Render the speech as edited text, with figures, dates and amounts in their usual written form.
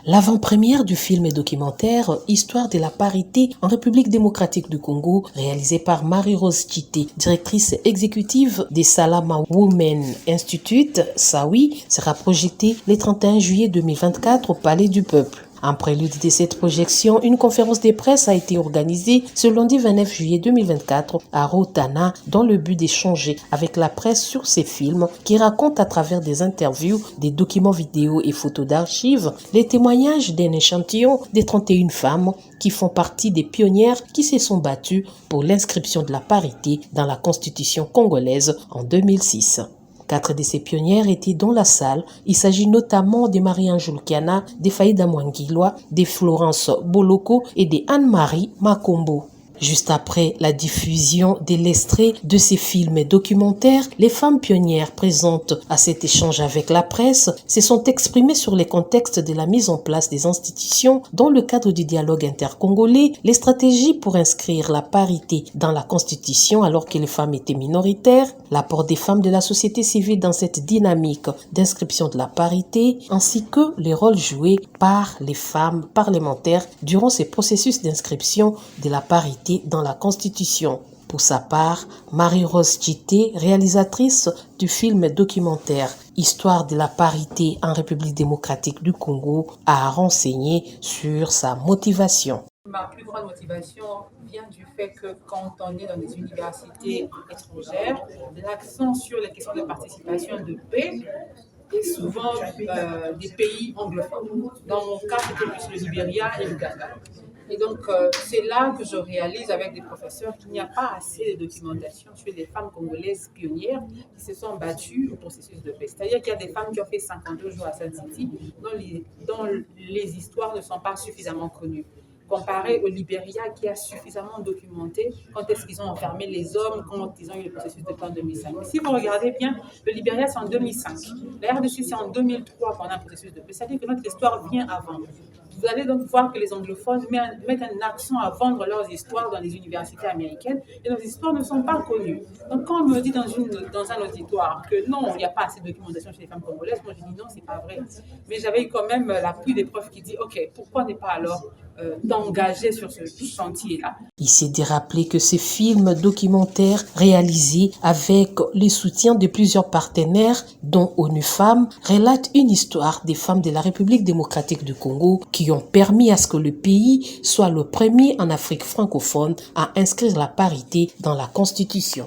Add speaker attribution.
Speaker 1: L'avant-première du film et documentaire Histoire de la parité en République démocratique du Congo, réalisé par Marie-Rose Tchité, directrice exécutive des Salama Women Institute, SAWI, sera projetée le 31 juillet 2024 au Palais du Peuple. En prélude de cette projection, une conférence de presse a été organisée ce lundi 29 juillet 2024 à Rotana dans le but d'échanger avec la presse sur ces films qui racontent à travers des interviews, des documents vidéo et photos d'archives les témoignages d'un échantillon des 31 femmes qui font partie des pionnières qui se sont battues pour l'inscription de la parité dans la Constitution congolaise en 2006. 4 de ces pionnières étaient dans la salle. Il s'agit notamment de Marie-Ange Lukiana, de Faïda Mwangilwa, de Florence Boloko et de Anne-Marie Makombo. Juste après la diffusion de l'extrait de ces films et documentaires, les femmes pionnières présentes à cet échange avec la presse se sont exprimées sur les contextes de la mise en place des institutions dans le cadre du dialogue intercongolais, les stratégies pour inscrire la parité dans la Constitution alors que les femmes étaient minoritaires, l'apport des femmes de la société civile dans cette dynamique d'inscription de la parité, ainsi que les rôles joués par les femmes parlementaires durant ces processus d'inscription de la parité dans la Constitution. Pour sa part, Marie-Rose Tchité, réalisatrice du film documentaire Histoire de la parité en République démocratique du Congo, a renseigné sur sa motivation.
Speaker 2: Ma plus grande motivation vient du fait que quand on est dans des universités étrangères, l'accent sur les questions de participation de paix est souvent des pays anglophones. Dans mon cas, c'était plus le Libéria et l'Ouganda. Et donc, c'est là que je réalise avec des professeurs qu'il n'y a pas assez de documentation sur les femmes congolaises pionnières qui se sont battues au processus de paix. C'est-à-dire qu'il y a des femmes qui ont fait 52 jours à Sun City dont les histoires ne sont pas suffisamment connues. Comparé au Libéria qui a suffisamment documenté quand est-ce qu'ils ont enfermé les hommes, quand ils ont eu le processus de paix en 2005. Si vous regardez bien, le Libéria c'est en 2005. La RDC c'est en 2003 qu'on a un processus de paix. C'est-à-dire que notre histoire vient avant. Vous allez donc voir que les anglophones mettent un accent à vendre leurs histoires dans les universités américaines et nos histoires ne sont pas connues. Donc quand on me dit dans un auditoire que non, il n'y a pas assez de documentation chez les femmes congolaises, moi je dis non, c'est pas vrai. Mais j'avais quand même l'appui des profs qui dit ok, pourquoi ne pas alors d'engager sur ce chantier-là.
Speaker 1: Il s'est dit rappeler que ces films documentaires réalisés avec le soutien de plusieurs partenaires, dont ONU Femmes, relatent une histoire des femmes de la République démocratique du Congo qui ont permis à ce que le pays soit le premier en Afrique francophone à inscrire la parité dans la Constitution.